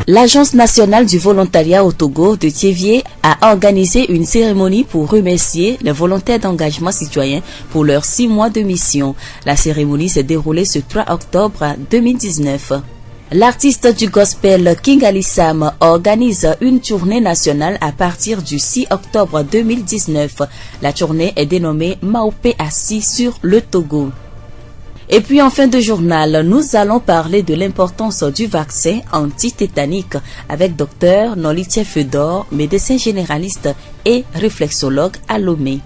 L'Agence nationale du volontariat au Togo de Thiévié a organisé une cérémonie pour remercier les volontaires d'engagement citoyen pour leurs 6 mois de mission. La cérémonie s'est déroulée ce 3 octobre 2019. L'artiste du gospel King Ali Sam organise une tournée nationale à partir du 6 octobre 2019. La tournée est dénommée Maopé Assis sur le Togo. Et puis en fin de journal, nous allons parler de l'importance du vaccin antitétanique avec Dr Nolitier Fedor, médecin généraliste et réflexologue à Lomé.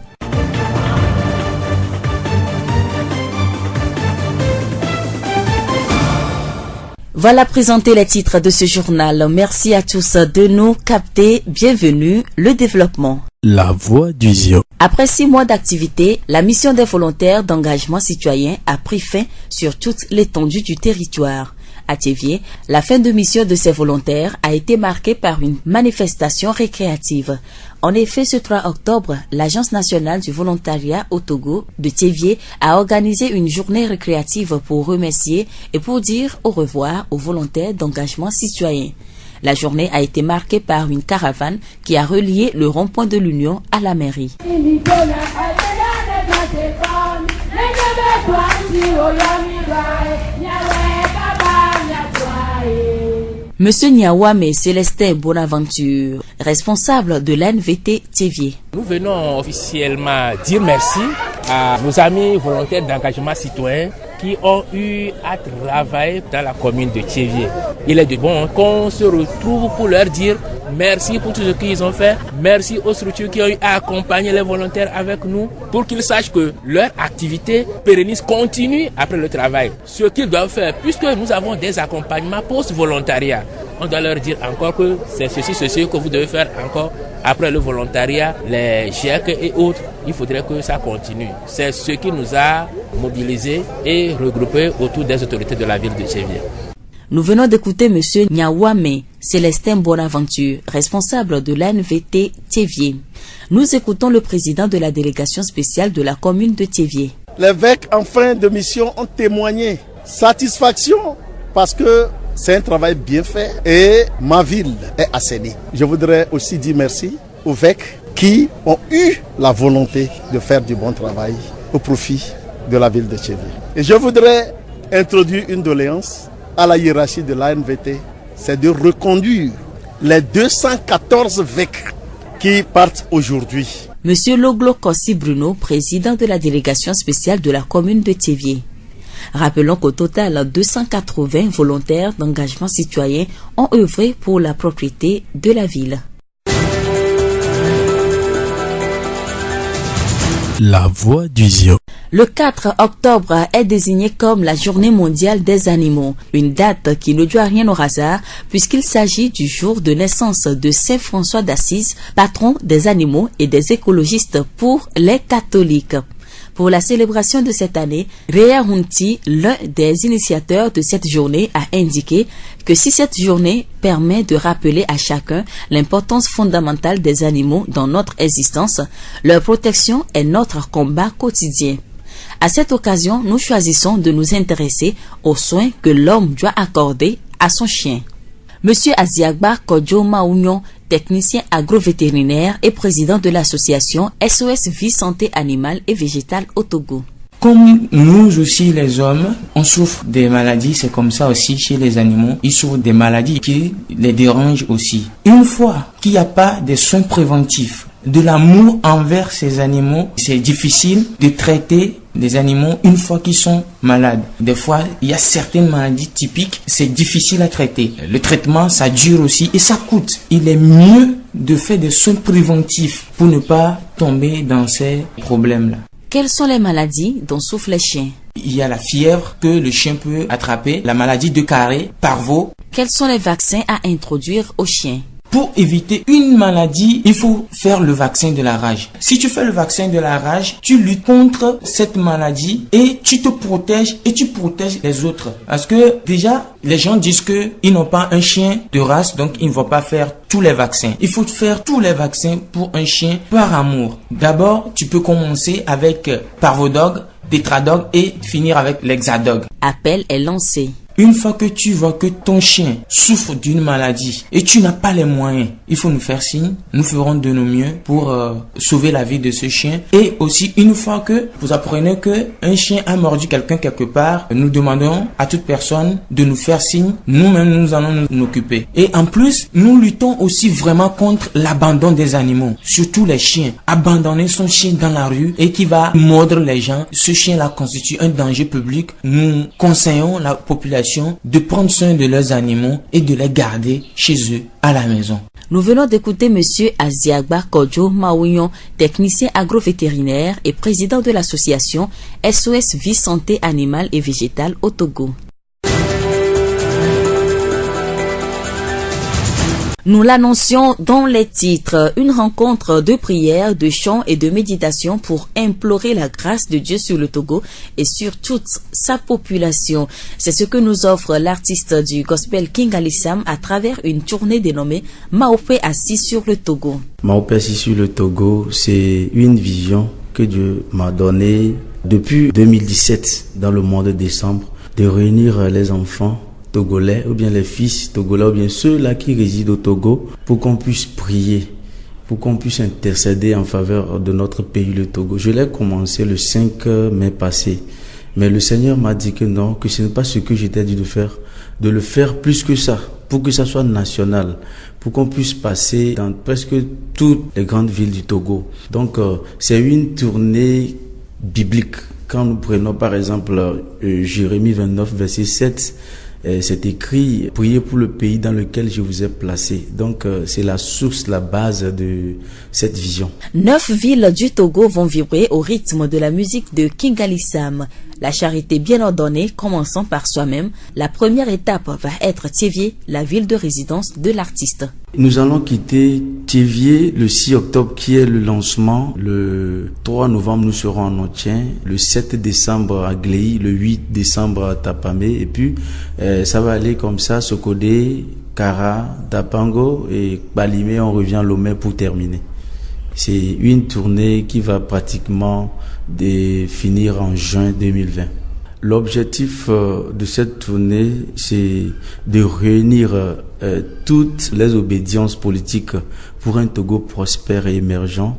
Voilà présenter les titres de ce journal. Merci à tous de nous capter. Bienvenue, le développement. La voix du Zion. Après 6 mois d'activité, la mission des volontaires d'engagement citoyen a pris fin sur toute l'étendue du territoire. À Thiévié, la fin de mission de ces volontaires a été marquée par une manifestation récréative. En effet, ce 3 octobre, l'Agence nationale du volontariat au Togo de Thiévié a organisé une journée récréative pour remercier et pour dire au revoir aux volontaires d'engagement citoyen. La journée a été marquée par une caravane qui a relié le rond-point de l'Union à la mairie. Monsieur Niawame Célestin Bonaventure, responsable de l'ANVT Thiévié. Nous venons officiellement dire merci à nos amis volontaires d'engagement citoyen qui ont eu à travailler dans la commune de Thiévié. Il est de bon qu'on se retrouve pour leur dire merci pour tout ce qu'ils ont fait. Merci aux structures qui ont eu à accompagner les volontaires avec nous pour qu'ils sachent que leur activité pérennise continue après le travail. Ce qu'ils doivent faire, puisque nous avons des accompagnements post-volontariat, on doit leur dire encore que c'est ceci que vous devez faire encore après le volontariat, les GIEC et autres. Il faudrait que ça continue. C'est ce qui nous a mobilisés et regroupés autour des autorités de la ville de Thiévié. Nous venons d'écouter M. Niawame Célestin Bonaventure, responsable de l'ANVT Thiévié. Nous écoutons le président de la délégation spéciale de la commune de Thiévié. Les VEC en fin de mission ont témoigné satisfaction parce que c'est un travail bien fait et ma ville est assainie. Je voudrais aussi dire merci aux VEC qui ont eu la volonté de faire du bon travail au profit de la ville de Thiévié. Et je voudrais introduire une doléance à la hiérarchie de l'ANVT, c'est de reconduire les 214 VEC qui partent aujourd'hui. Monsieur Loglo Kossi Bruno, président de la délégation spéciale de la commune de Thiévié. Rappelons qu'au total, 280 volontaires d'engagement citoyen ont œuvré pour la propriété de la ville. La voix du Zion. Le 4 octobre est désigné comme la journée mondiale des animaux, une date qui ne doit rien au hasard puisqu'il s'agit du jour de naissance de Saint François d'Assise, patron des animaux et des écologistes pour les catholiques. Pour la célébration de cette année, Réa Hunti, l'un des initiateurs de cette journée, a indiqué que si cette journée permet de rappeler à chacun l'importance fondamentale des animaux dans notre existence, leur protection est notre combat quotidien. À cette occasion, nous choisissons de nous intéresser aux soins que l'homme doit accorder à son chien. Monsieur Aziagba Kodjo Maounion, technicien agrovétérinaire et président de l'association SOS Vie Santé Animale et Végétale au Togo. Comme nous aussi les hommes, on souffre des maladies, c'est comme ça aussi chez les animaux, ils souffrent des maladies qui les dérangent aussi. Une fois qu'il n'y a pas de soins préventifs, de l'amour envers ces animaux, c'est difficile de traiter les animaux une fois qu'ils sont malades. Des fois, il y a certaines maladies typiques, c'est difficile à traiter. Le traitement, ça dure aussi et ça coûte. Il est mieux de faire des soins préventifs pour ne pas tomber dans ces problèmes-là. Quelles sont les maladies dont souffrent les chiens? Il y a la fièvre que le chien peut attraper, la maladie de Carré, parvo. Quels sont les vaccins à introduire aux chiens? Pour éviter une maladie, il faut faire le vaccin de la rage. Si tu fais le vaccin de la rage, tu luttes contre cette maladie et tu te protèges et tu protèges les autres. Parce que déjà, les gens disent que ils n'ont pas un chien de race, donc ils ne vont pas faire tous les vaccins. Il faut faire tous les vaccins pour un chien par amour. D'abord, tu peux commencer avec Parvodog, Tetradog et finir avec l'Hexadog. Appel est lancé. Une fois que tu vois que ton chien souffre d'une maladie et tu n'as pas les moyens, il faut nous faire signe. Nous ferons de nos mieux pour sauver la vie de ce chien. Et aussi, une fois que vous apprenez que un chien a mordu quelqu'un quelque part, nous demandons à toute personne de nous faire signe. Nous-mêmes, nous allons nous occuper. Et en plus, nous luttons aussi vraiment contre l'abandon des animaux, surtout les chiens. Abandonner son chien dans la rue et qui va mordre les gens, ce chien-là constitue un danger public. Nous conseillons la population de prendre soin de leurs animaux et de les garder chez eux à la maison. Nous venons d'écouter Monsieur Aziagba Kodjo Maouignon, technicien agrovétérinaire et président de l'association SOS Vie Santé Animale et Végétale au Togo. Nous l'annoncions dans les titres, une rencontre de prière, de chant et de méditation pour implorer la grâce de Dieu sur le Togo et sur toute sa population. C'est ce que nous offre l'artiste du gospel King Alissam à travers une tournée dénommée Maopé assis sur le Togo. Maopé assis sur le Togo, c'est une vision que Dieu m'a donnée depuis 2017 dans le mois de décembre, de réunir les enfants togolais ou bien les fils togolais ou bien ceux-là qui résident au Togo pour qu'on puisse prier, pour qu'on puisse intercéder en faveur de notre pays, le Togo. Je l'ai commencé le 5 mai passé, mais le Seigneur m'a dit que non, que ce n'est pas ce que j'étais dit de le faire plus que ça, pour que ça soit national, pour qu'on puisse passer dans presque toutes les grandes villes du Togo. Donc c'est une tournée biblique. Quand nous prenons par exemple Jérémie 29 verset 7, c'est écrit « Priez pour le pays dans lequel je vous ai placé ». Donc, c'est la source, la base de cette vision. 9 villes du Togo vont vibrer au rythme de la musique de King Alissam. La charité bien ordonnée, commençant par soi-même. La première étape va être Thiévié, la ville de résidence de l'artiste. Nous allons quitter Thiévié le 6 octobre qui est le lancement. Le 3 novembre, nous serons en Otien. Le 7 décembre à Gléi. Le 8 décembre à Tapamé. Et puis, ça va aller comme ça, Sokodé, Kara, Dapango et Balimé. On revient à Lomé pour terminer. C'est une tournée qui va pratiquement finir en juin 2020. L'objectif de cette tournée, c'est de réunir toutes les obédiences politiques pour un Togo prospère et émergent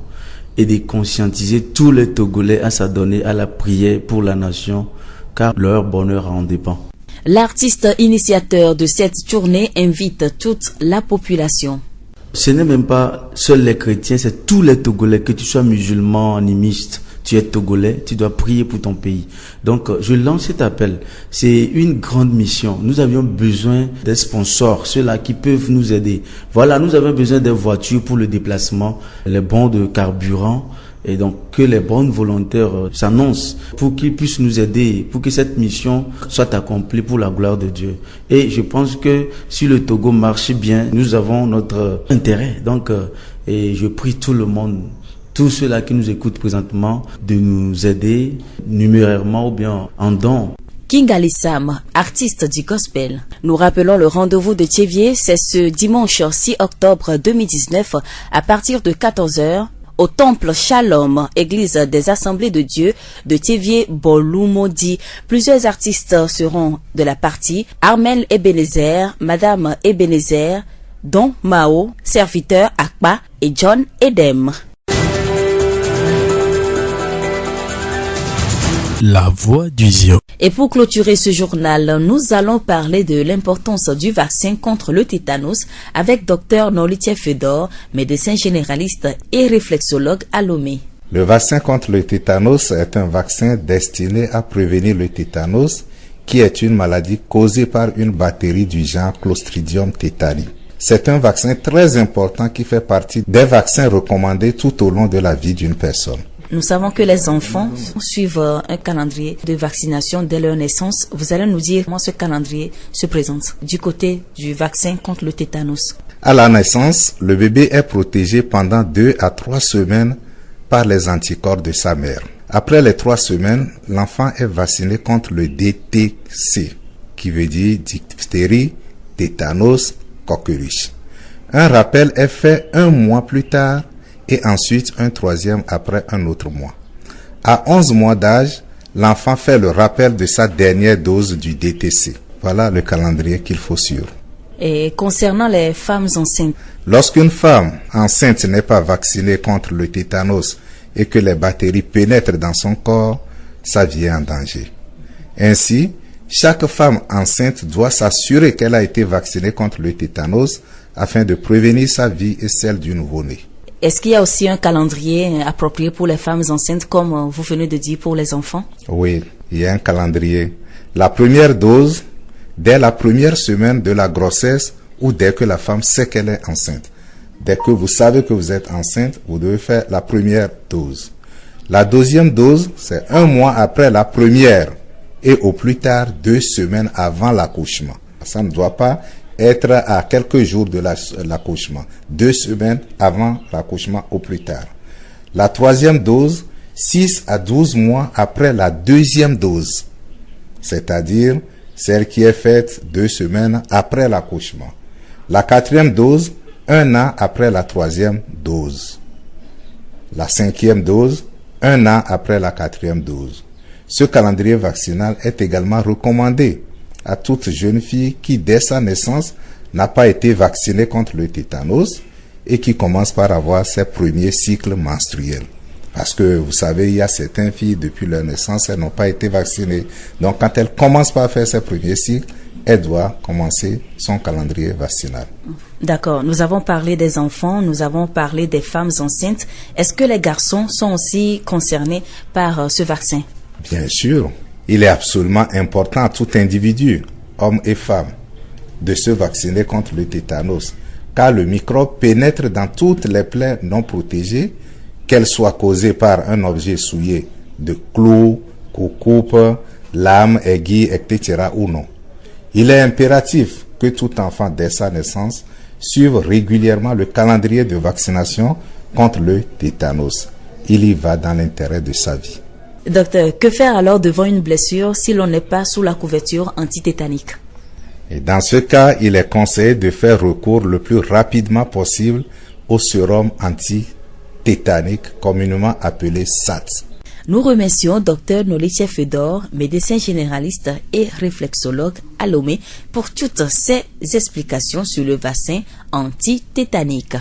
et de conscientiser tous les Togolais à s'adonner à la prière pour la nation, car leur bonheur en dépend. L'artiste initiateur de cette tournée invite toute la population. Ce n'est même pas seuls les chrétiens, c'est tous les Togolais, que tu sois musulman, animiste, tu es Togolais, tu dois prier pour ton pays. Donc, je lance cet appel. C'est une grande mission. Nous avions besoin des sponsors, ceux-là qui peuvent nous aider. Voilà, nous avons besoin des voitures pour le déplacement, les bons de carburant. Et donc, que les bonnes volontaires s'annoncent pour qu'ils puissent nous aider, pour que cette mission soit accomplie pour la gloire de Dieu. Et je pense que si le Togo marche bien, nous avons notre intérêt. Donc, et je prie tout le monde, tous ceux-là qui nous écoutent présentement, de nous aider numérairement ou bien en dons. King Alissam, artiste du gospel. Nous rappelons le rendez-vous de Thiévié, c'est ce dimanche 6 octobre 2019 à partir de 14h. Au temple Shalom, église des Assemblées de Dieu de Thiévié Bolumodi. Plusieurs artistes seront de la partie. Armel Ebenezer, Madame Ebenezer, Don Mao, serviteur Akba et John Edem. La voix du Zion. Et pour clôturer ce journal, nous allons parler de l'importance du vaccin contre le tétanos avec Dr Nolitier Fedor, médecin généraliste et réflexologue à Lomé. Le vaccin contre le tétanos est un vaccin destiné à prévenir le tétanos, qui est une maladie causée par une bactérie du genre Clostridium tetani. C'est un vaccin très important qui fait partie des vaccins recommandés tout au long de la vie d'une personne. Nous savons que les enfants suivent un calendrier de vaccination dès leur naissance. Vous allez nous dire comment ce calendrier se présente du côté du vaccin contre le tétanos. À la naissance, le bébé est protégé pendant 2 à 3 semaines par les anticorps de sa mère. Après les 3 semaines, l'enfant est vacciné contre le DTC, qui veut dire diphtérie, tétanos, coqueluche. Un rappel est fait 1 mois plus tard et ensuite un 3e après un autre mois. À 11 mois d'âge, l'enfant fait le rappel de sa dernière dose du DTC. Voilà le calendrier qu'il faut suivre. Et concernant les femmes enceintes? Lorsqu'une femme enceinte n'est pas vaccinée contre le tétanos et que les bactéries pénètrent dans son corps, sa vie est en danger. Ainsi, chaque femme enceinte doit s'assurer qu'elle a été vaccinée contre le tétanos afin de prévenir sa vie et celle du nouveau-né. Est-ce qu'il y a aussi un calendrier approprié pour les femmes enceintes, comme vous venez de dire pour les enfants? Oui, il y a un calendrier. La première dose, dès la première semaine de la grossesse ou dès que la femme sait qu'elle est enceinte. Dès que vous savez que vous êtes enceinte, vous devez faire la première dose. La deuxième dose, c'est 1 mois après la première et au plus tard 2 semaines avant l'accouchement. Ça ne doit pas être à quelques jours de l'accouchement. 2 semaines avant l'accouchement au plus tard. La troisième dose, 6 à 12 mois après la deuxième dose. C'est-à-dire celle qui est faite 2 semaines après l'accouchement. La quatrième dose, 1 an après la troisième dose. La cinquième dose, 1 an après la quatrième dose. Ce calendrier vaccinal est également recommandé à toute jeune fille qui, dès sa naissance, n'a pas été vaccinée contre le tétanos et qui commence par avoir ses premiers cycles menstruels. Parce que, vous savez, il y a certaines filles, depuis leur naissance, elles n'ont pas été vaccinées. Donc, quand elles commencent par faire ses premiers cycles, elle doit commencer son calendrier vaccinal. D'accord. Nous avons parlé des enfants, nous avons parlé des femmes enceintes. Est-ce que les garçons sont aussi concernés par ce vaccin? Bien sûr. Il est absolument important à tout individu, homme et femme, de se vacciner contre le tétanos, car le microbe pénètre dans toutes les plaies non protégées, qu'elles soient causées par un objet souillé de clous, coupe, lames, aiguilles, etc. ou non. Il est impératif que tout enfant dès sa naissance suive régulièrement le calendrier de vaccination contre le tétanos. Il y va dans l'intérêt de sa vie. Docteur, que faire alors devant une blessure si l'on n'est pas sous la couverture antitétanique? Et dans ce cas, il est conseillé de faire recours le plus rapidement possible au sérum antitétanique, communément appelé SAT. Nous remercions Dr Nolitie Fedor, médecin généraliste et réflexologue à Lomé, pour toutes ces explications sur le vaccin antitétanique.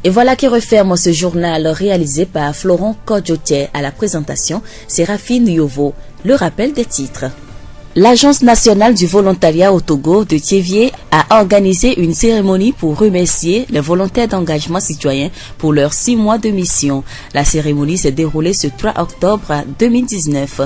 Et voilà qui referme ce journal réalisé par Florent Kodjotier. À la présentation, Séraphine Yovo. Le rappel des titres. L'Agence nationale du volontariat au Togo de Thiévié a organisé une cérémonie pour remercier les volontaires d'engagement citoyen pour leurs 6 mois de mission. La cérémonie s'est déroulée ce 3 octobre 2019.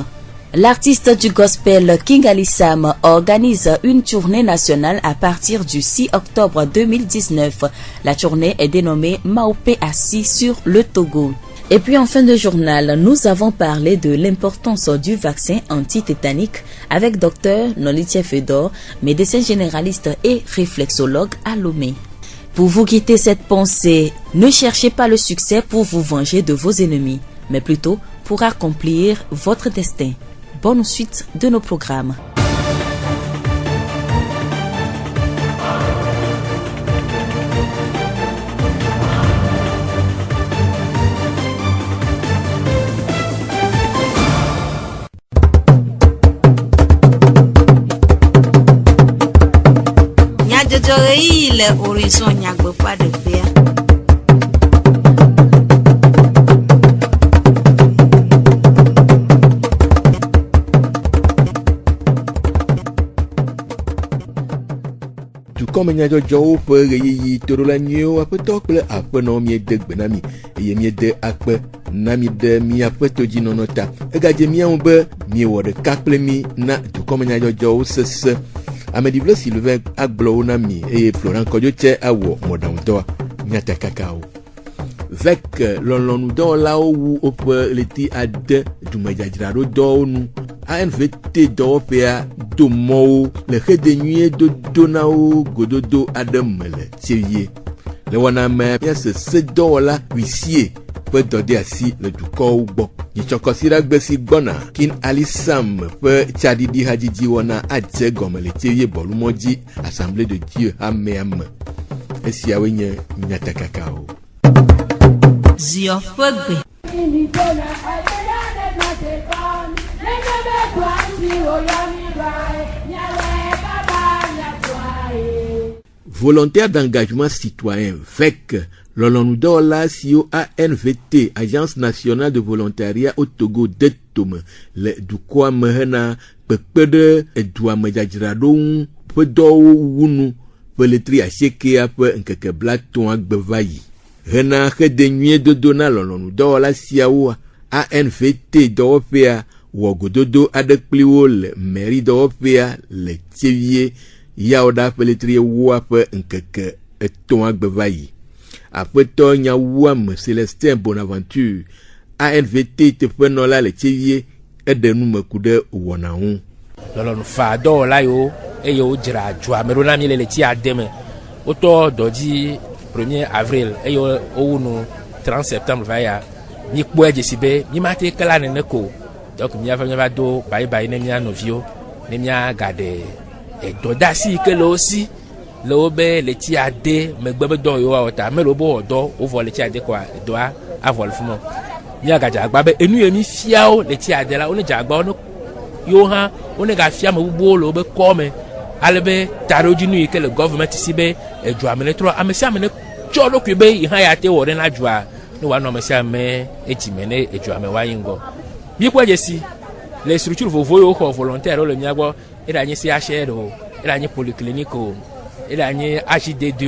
L'artiste du gospel King Ali Sam organise une tournée nationale à partir du 6 octobre 2019. La tournée est dénommée Maopé Assis sur le Togo. Et puis en fin de journal, nous avons parlé de l'importance du vaccin antitétanique avec Dr Nolitie Fedor, médecin généraliste et réflexologue à Lomé. Pour vous quitter cette pensée, ne cherchez pas le succès pour vous venger de vos ennemis, mais plutôt pour accomplir votre destin. Bonne suite de nos programmes. Le horizon nyagbe pas de fer. Comme nyadzɔdzɔwo ƒe ɣeyiɣi toɖolanyiwo aƒetɔ kple aƒenɔ miede gbe na mi eye miede akpe na mi ɖe miaƒe todzinɔnɔ ta egadze miawo be miewɔ ɖeka kple mi na dukɔmenyadzɔdzɔwo sese. Ameɖiʋle Sylvain agblɔwo na mi eye Florent Kodjotier awɔ mɔɖaŋudɔ miata kakawo. Vec lɔlɔ̃nudɔwɔlawo wu woƒe ɣleti ade dumedzadzraɖo dɔwo nu. ANVT dɔwɔƒea do mɔwo le xedenyuie dodo na wo gododo aɖe me le Thiévié. Le wɔna me miasese dɔwɔla Huissier ƒe dɔ de asi le dukɔwo gbɔ. Nyitsɔkɔsiɖagbe si gbɔna King Ali Sam ƒe tsaɖiɖi hadzidzi wɔna adze gɔme le Thiévié bɔlumɔ dzi Assemblée de Dieu hamea me. esiawo nye nyatakakao. Zio fegbe. Volontaire d'engagement citoyen VEC, l'Olonoudola SIO ANVT, Agence nationale de volontariat au Togo de Tome, le Dukwa Mehena, Pepede, Edouard Medjadradon, Pedo Wunu, Peletri Acheke, Ape, Nkeke Black Toak Bevayi. Rena de nuit de Donald l'Olonoudola SIO ANVT d'Européa, Wogododo Adekpliwo, le mairie d'Européa, le Tievier, Yaoda Peletri Wape Nkeke Toak Bevayi. Après toi, Nyawam Célestin Bonaventure, ANVT te prenola le Tievier, et de nous me coude Wanaon. Lolo fado la yo e yo jira jwa merona mi le ti ademe auto doji 1er avril e yo owunu 30 septembre va ya ni kpoje sibe mi mate kala ne ko donc mi va do bye bye ne mi anovio ne mi agade e do dasi ke lo si lo be le ti ade me gbe do yo ota me lo bo odo o vo le ti ade kwa do a vol fumo mi agaja agba be enu yemi fiao le ti ade la oni jagba ono yo ha on ga fia mo bolo be come alebe taroji nu ke le government sibe ejo amene tro amesi amene cholo kwebe ha ya te wore na jua no wa no amesi ame ejimene ejo ame wa yingo bi kwa jesi les structures voyo ko volontaire le miagbo e da nyi si HRO e da nyi polyclinique e da nyi HDD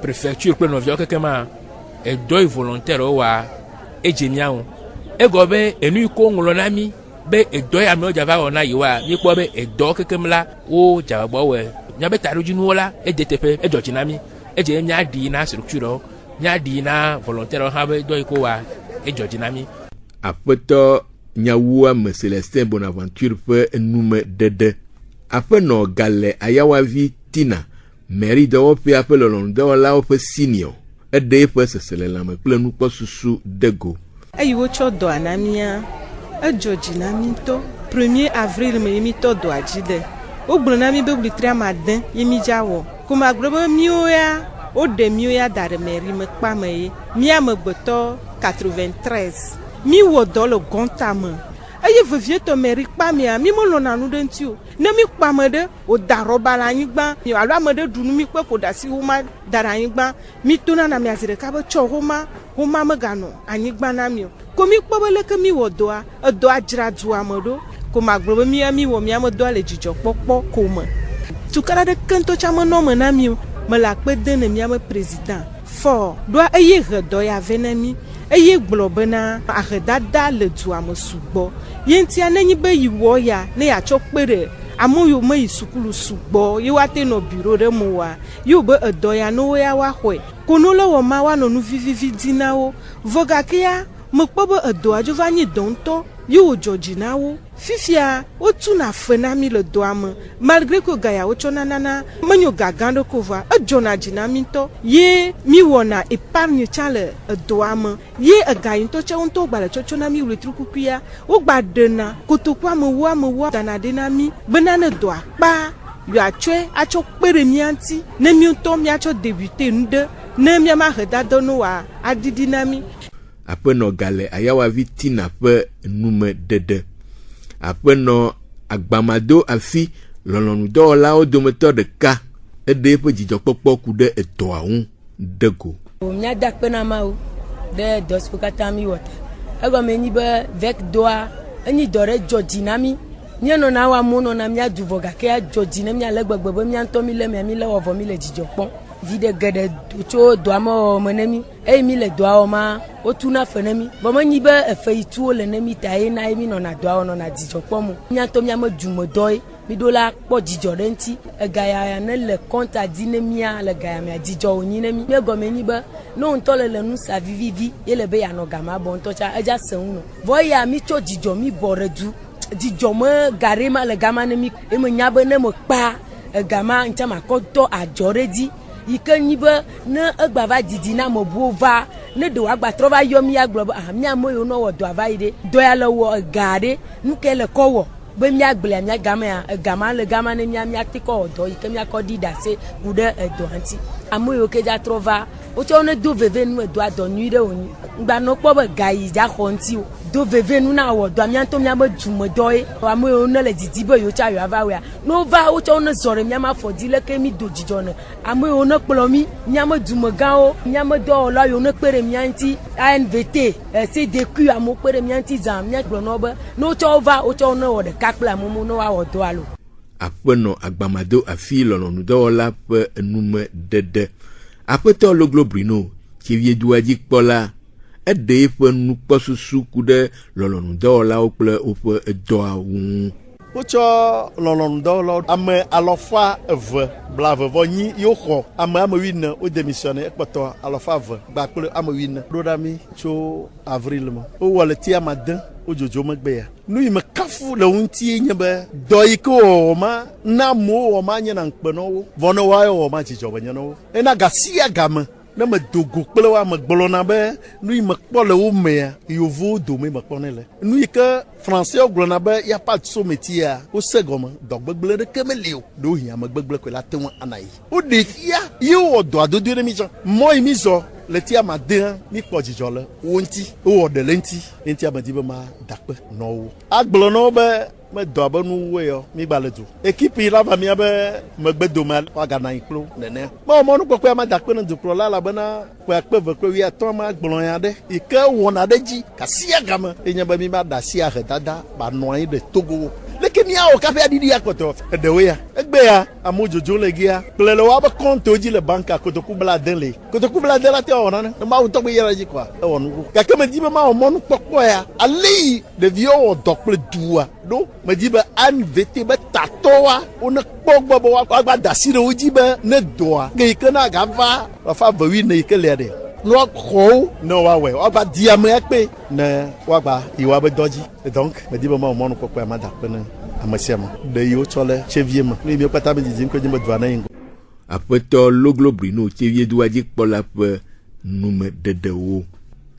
préfecture pe no vio kekema e do volontaire wa ejemiawo e gobe enu ko ngulo nami be edo ya me java ona yiwa mi kpo be edo kekemla o java bo we nya be taru jinu wala e DTP e dojinami e je nya di na structure nya di na volontaire ha be do iko wa e dojinami apoto Nyawua me Célestin Bonaventure pe nume dede ape no gale ayawavi tina mairie de ope ape l'Olonoudola ope senior e de pe sesele la me ple nu po susu dego ayiwo cho do anamia e Georgina minto 1er avril me mito do ajide o gbona mi be blitria maden yemi jawo kuma grobo mioya o de mioya dar mairie me pa me mi amegbeto 93 mi wo do le gontame aye vevie to mairie pa mi mo lo nanu de ntiu ne mi pa me de o daroba la nyigba mi alo amede dunu mi pe ko dasi huma dara nyigba mi tona na mi azire ka be cho huma me gano anyigba na mi komi kpobele ke mi wodoa edo ajra du amodo ko magbo mi wo mi amodo ale jijo popo ko mo tukara de kento chama no me na mi me la pe de ne mi am president for do eye redo ya venemi eye gbobe na ahedada le du am sugbo yenti ananyi be yiwo ya ne ya chokpere amoyo me isukulu sugbo yi wate no bureau de mo wa yu be edo ya no ya wa hwe kono le wo ma wa no nu vivi dinawo vogakia mokpobo edo ajovani donto yu Georgina wo fifia o tuna fenami le doame malgré que gaya o chonanana manyo gagando kova e jona jinaminto ye mi wona épargne chale doame ye agayinto cha onto gbala chochonami le trukukuya o gbadena kotokwa mo wa danadinami benane doa pa yo achwe acho pere mianti ne mi onto mi acho débuter nde ne mi ma redado no wa adidinami ape no gale ayawavi tina pe nume dede ape no agbamado afi l'Olonoudola o dometo de ka ede pe jijokpokpo ku de eto ahun dego o mia dakpe na ma o de dospokata mi wota ego me ni be vek doa eni dore Georgina mi ni no na wa mo no na mia duvoga ke Georgina mi alegbegbe mi anto mi le ovo mi le jijokpo vide gede cho doamo menemi e mi le doa ma o tuna fenemi bo ma nyi be efe itu le nemi tai na mi no na doa no na dijopo mu nya to mi amadumo doi mi dola po dijo renti e gaya ya ne le konta dinemia le gaya mi dijo onyi nemi me go me nyi be no nto le nu sa vivi ele be ya no gama bon to cha eja senu bo ya mi cho dijo mi boredu dijo me garema le gama nemi e me nya be ne mo pa e gama ncha makoto ajoredi ike nyibe ne egbava didina mo buova ne do agba trova yomi aglo mi amoyo no wo do avaide do ya le wo gade nuke le kowo be mi agbele mi gama ya gama le gama ne mi atiko odo ike mi akodi dase ude edo anti amoyo ke ja trova o cho ne do veve nu e do adonu de oni ngba no po be gayi ja konti o do veve nu na wo do amianto mi amadumo doe amoyo no le didi bo yo cha yo ava we no va o cho ne zore mi ama fodi le ke mi do jijo ne amoyo no plo mi amadumo gan o mi amado lo yo no pere mi anti ANVT c'est de ku amo pere mi anti zam mi agbo no be no cho va o cho no wo de kakla mumu no wa wo do alo Apeno agbamado afi lɔlɔnu dɔwɔla ƒe enume dede. Aƒetɔ Loglo Brino Tchevie Douadzi kpɔla eɖe eƒe nukpɔsusu ku ɖe lɔlɔnu dɔwɔlawo kple woƒe edɔawo ŋu. Wotsɔ lɔlɔnu dɔwɔlawo ame alɔfa eve blavevɔnyi yiwo xɔ ame wuiene wo démissionné ekpɔtɔ alɔfa eve gba kple ame wuiene ɖo ɖa mi tso avril me. Wowɔ le ti amade wo dzodzo megbe ya. Nu yi me kafu le ŋuti nye be dɔ yi ke wɔ ma na amewo wɔ ma nye na ŋukpe na wo vɔ ne woayɔ wɔ ma dzidzɔ be nye na wo. Ena gasia game ne me dogo kple wa me gblɔna be nu yi me kpɔ le wo mea yevuwo dome me kpɔ ne le. Nu yi ke français gblɔna be ya pas de sometia wo se gɔme dɔgbegble ɖeke meli o ɖo hi ame gbegble koe la te ŋu ana yi. Wo ɖe fia ye wɔ dɔ adodo ɖe mi tsɔ mɔ yi mi zɔ le tia ma de mi kpɔ dzidzɔ le wo ŋuti wowɔ ɖe le ŋuti ŋuti ame di be ma dakpe nɔwo agblɔ nɔwo be me dɔ abe nuwo yɔ mi gba le do ekipi yi la va mia be megbe dome woagana yi kplo nenea mɔ nukpɔkpɔ ma dakpe ne dukplɔla elabena ƒe akpe eve kple wuiatɔ̃ ma gblɔ ya ɖe yi ke wɔna ɖe dzi kasia game enye be mi ma da asi ahe dada ba nɔ anyi ɖe Togo leke miawo kaƒe aɖiɖi akpɔtɔ eɖewo ya egbe ya amewo dzodzo le gia kple le woabe kɔntowo dzi le banka kotoku blade le kotoku blade la te wɔ nane ne mawu tɔgbe yɛrɛ dzi koa ewɔ nuku gake medi be mawɔ mɔnukpɔkpɔ ya ale yi ɖeviwo wɔ dɔ kple dua ɖo medi be ANVT be tatɔwa wone kpɔ gbɔ be woagba da asi ɖe wo dzi be ne dɔa ke yi ke na gava afa vewi ne yi ke lia ɖe ne woaxɔwo ne woawɔe woagba di ame ekpe ne woagba yi woabe dɔ dzi donc medi be mawɔ mɔnukpɔkpɔ ya ma da kpe ne ame sia me ɖe yiwo tsɔ le Tchevie me ne mi kpata be dzidzim ko nye dua ne ŋgɔ. Aƒetɔ Loglo Brino Tchevie Douadzi kpɔla ƒe nume dedewo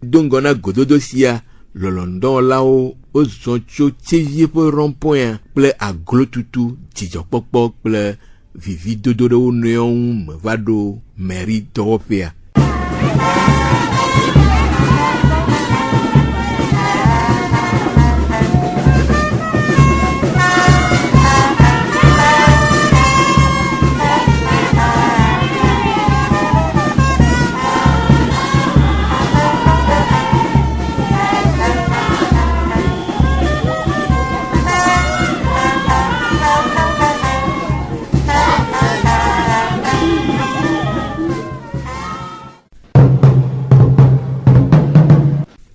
do ŋgɔ na gododo sia lɔlɔndɔwɔlawo wozɔ tso Tchevie ƒe rɔ̃pɔ̃ya kple aglotutu dzidzɔkpɔkpɔ kple vividodo ɖe wo nɔewo ŋu me va ɖo mairie dɔwɔƒea.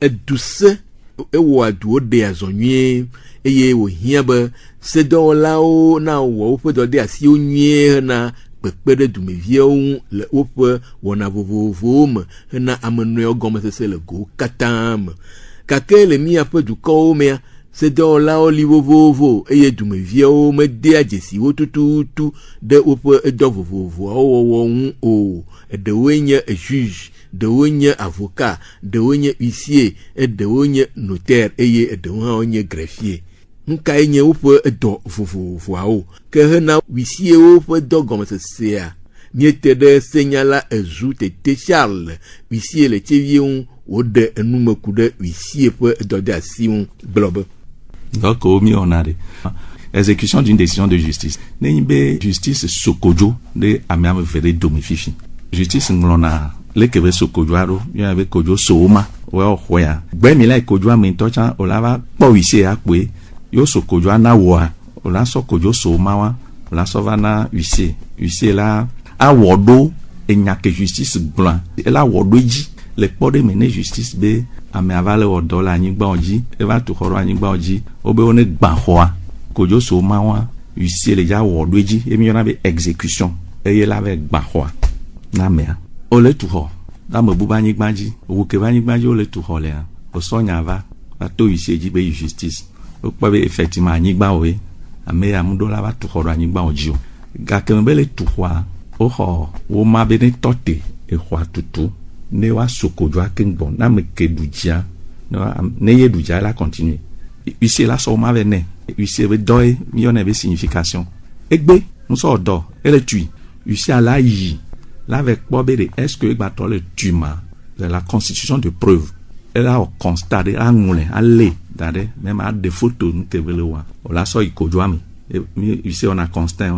Eduse ewɔ aduwo ɖe azɔ nyuie eye wòhiã be sedɔwɔlawo na wɔ woƒe dɔ ɖe asiwo nyuie hena kpekpe ɖe dumeviawo ŋu le woƒe wɔna vovovowo me hena amenɔewo gɔmesese le go katã me gake le míaƒe dukɔwo mea sedɔwɔlawo li vovovo eye dumeviawo medea dzesiwo tututu ɖe woƒe edɔ vovovoawo wɔwɔ ŋu o eɖewoe nye juge ɖewo nye avocat ɖewo nye huissier ɖewo nye notaire eye ɖewo hã nye greffier nkae nye woƒe edɔ vovovoawo ke hena huissierwo ƒe dɔ gɔmesesea miete ɖe senyala Ezu Tete Charles huissier le Tchevie ŋu woɖe enume ku ɖe huissier ƒe dɔ de asi ŋu gblɔ be donc on a exécution d'une décision de justice n'imbe justice sokojo de amiam vere domififi justice nglona le kebe sokojo aro ya be kojo sooma wa hoya gbe mi like kojo am tocha olava po wise akwe yo sokojo na wo ola sokojo sooma wa ola sovana wise la awodo enya ke justice blanc ela wodo ji le kpɔɖe me ne justice be ame ava le wɔ dɔ le anyigba dzi eva tu xɔ ɖe anyigba dzi wobe wone gbã xɔa kodzo so ma wa huissier le dza wɔ ɖo dzi emi yɔna be exécution eye la be gbã xɔa na mea wole tu xɔ ame bu be anyigba dzi wu ke be anyigba dzi wole tu xɔ lea wosɔ nya va to huissier dzi be justice wokpɔ be effectivement anyigba woe ame ya mu ɖo la va tu xɔ ɖe anyigba dzi o gake me be le tu xɔa woxɔ wo ma be ne tɔte exɔa tutu ne wa sokojo akengbon na me ke dudzia ne ye dudzia la continue huissier la so ma ve ne huissier be doy mi yone be signification egbe muso do ele tui huissier la yi là avec Bobé, est-ce que bateau le tuma de la constitution de preuve elle a constaté à ngule à lé d'ailleurs même à des photos nous te veulent voir on la sort ikojoami et ici on a constat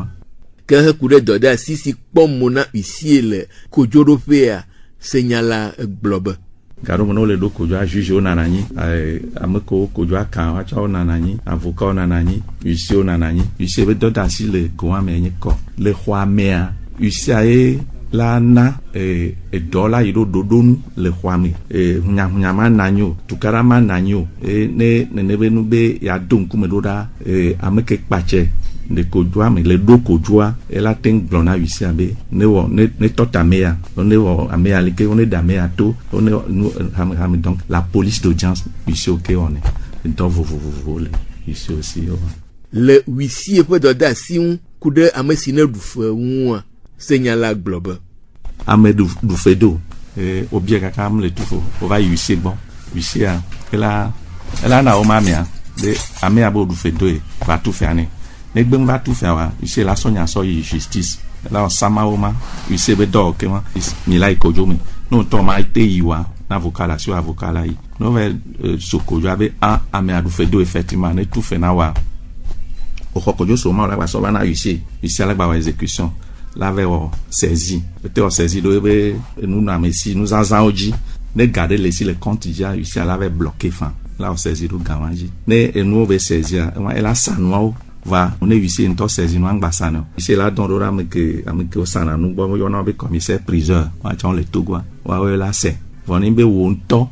que coude doda sisi pomona ici le kojoropea señala globe garo mono le do kojo juge onanani ameko kojo kan wa cha onanani avocat onanani ici onanani ici be doda si le goa me ko le roi mea ici ae la na dollar ido dodonu le kwami nyama nanyo tukarama nanyo ne be nu be ya donku me doda ameke pache ne kojua me le do kojua ela ten glona wisi abe ne tota mea ne wo amea like on est damea to on est donc la police d'audience ici OK on est donc vous ici aussi le wisi e peut doda si un kude amesine du fou señala globe Amadou du fedo au bien kakam le tout on va yusi bon yusi a elle a na o mamia de amia bo du fedo va tout faire ne gbem va tout faire wa yusi la sonya so justice la sama o ma yusi be do ke ma mi la ikojo mi no to ma ite yiwa na avocat la sur avocat la yi no ve sokojo ave amia du fedo effectivement ne tout fait na wa o kokojo so ma la ba so ba na yusi la ba exécution l'avait saisi peut-être saisi nous n'a messi nous en oji ne garder laisser le compte déjà ici elle avait bloqué fin là on saisi do gawanji ne nous veut saisir elle a sanwa va on est ici une to saisi nous ngbasano ici là don dora ameke o sana nous bo yo na be commissaire priseur wa chon le togwa wa we la se voni be wonto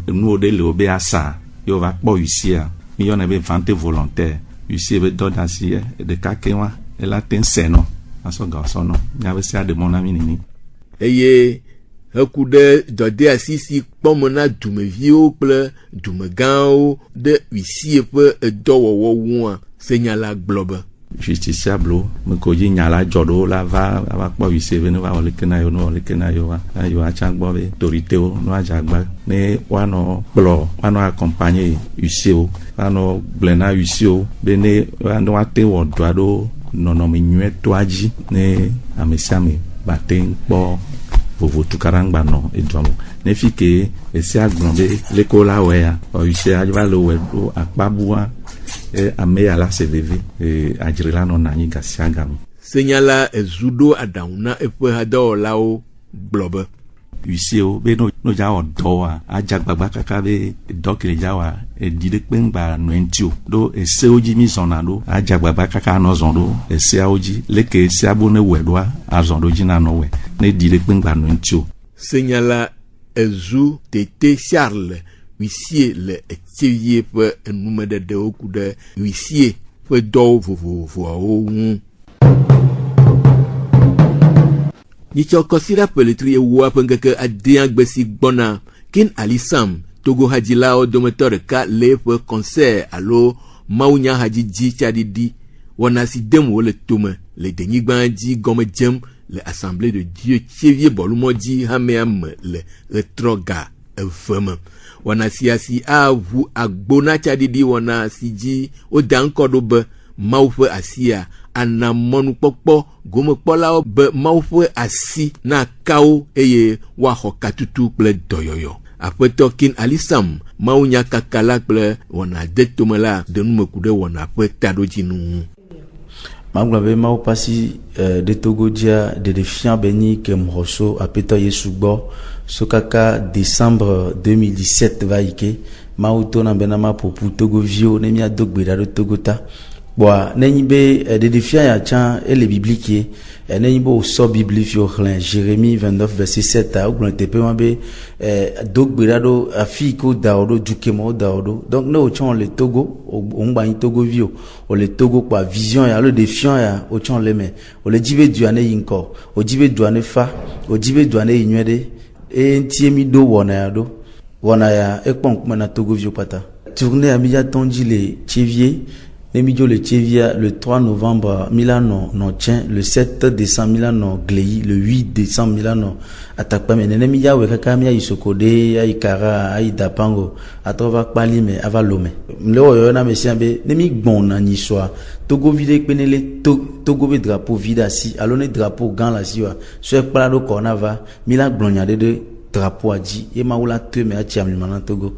nous de le obe asa yo va po ici mi yo na be vente volontaire ici be do dasi de kakenwa elle a ten seno aso garçon non n'avait ça de mon ami nini eye akude dode asisi pomona dumevio ple dumegao de ici peu dowo won señala globe justiciable me koji nyala jodo la va pa ici venu va ole kenayo no ole kenayo wa ayo achangbo be autorité o no ajagba ne wano blo wano accompagner ici o wano blena ici o bene wano ate wo doado nono mi nyue toaji ne amesiame baten po vovo tukarangba no edwamo ne fike esi aglombe lekola wea o ise ajba lo wedo akpabua ameya la cvv ajirila no nani gasiagami señala ezudo adauna epe hadolao globe ici o be no ja odoa ajagbagba kaka be dokile jawa edide pengba no entio do ese oji mi zonado ajagbagba kaka no zondo ese oji leke ese abone wedwa azondo jina no we ne dide pengba no entio señala ezu tete Charles huissier le etivier pe numede de okude huissier pe do vovo ni chokosira peletri ewa pengeke adian gbesi gbona kin alisam togo hajila o dometor ka le pe concert alo maunya hajiji chadidi wana si demo le tome le denigbanji gome jem le assemblée de Dieu chevie bolumoji hameam le retroga femme wana si avu agbona chadidi wana siji o dankodo be maufe asia ana monu pokpo gomo pola be maufe asi na kao eye wa hokatutu ple doyoyo apeto kin alisam maunya kakala ple wana detomela de numekude wana pe tadojinu maglabe mau pasi de togodia de defiant beni ke mroso apeto yesugbo sokaka décembre 2017 vaike mau tona benama popu togo vio nemia dogbera do togota boa nenyibe de defiant ya chan ele biblique nenyibo so bibli fio clan Jérémie 29 verset 7 a oglon tepe mabe dogbera do afiko daodo dukemo daodo donc no chon le togo ongba ni togo vio o le togo kwa vision ya le defiant ya o chon le me o le jibe duane yinko o jibe duane fa o jibe duane yinwede e ntiemi do wona ya ekpon kuma na togo vio pata tourner amia tonji le chevier Nemidio le Tchevia le 3 novembre Milano non tient, le 7 décembre Milano Glei, le 8 décembre Milano atakpa mais nemidia we kakamia isokode ai kara ai dapango atrova kpali me ava lome. Mleo yo na mesiambe nemi gbona ni soa Togo vide penele Togo be drapeau vide assis alone drapeau gan la siwa so ekpala do kona va mila gblonya de drapeau aji e maula te me achiam mana Togo.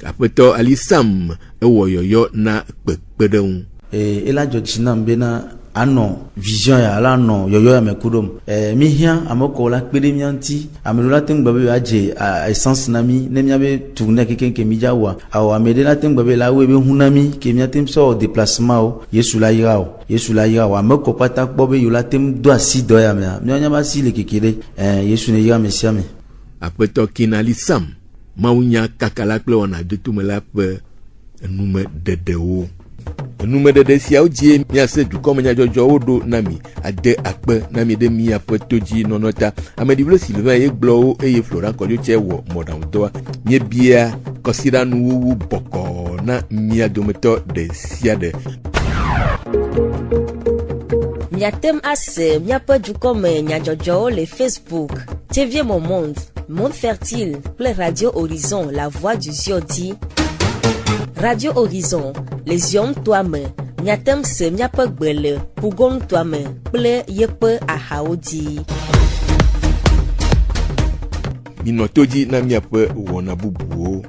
Apeto Ali Sam ewoyoyo na kpekpedeun. Ela jojina mbena ano vision ya ala no yoyo ya mekudom. Mi hia amoko la kpede mianti amelola tengbabe aje essence nami nemiabe tourner quelqu'un mija wa awa amede la tengbabe la webe hunami ke miatem so déplacement o Yesu la ira wa amoko pata kbobe yola tem do asi do ya me mi ba si le kekede Yesu ne ira mesiame. Apeto Kinali Sam maunya kakala kple wana de tumela pe enume dedewo enume dede sia odie miase dukɔme nyadzɔdzɔwo do nami ade akpe nami de mia pe todzi nɔnɔta amediblo Sylvain ye gblɔwo eye Florent Kɔdzo tse wɔ mɔɖaŋudɔa miebia kɔsiɖanuwuwu bɔkɔ na mia dometɔ de sia de. Miatem ase miape dukɔme nyadzɔdzɔwo le Facebook TV Mon Monde Fertile, Play Radio Horizon, La Voix du Ziodi. Radio Horizon, Les Hommes Toi-même, Miatem Se Miape Gbele, Pougon Toi-même, Play Yepe Ahaodi. Minotoji na miape wona bubuo.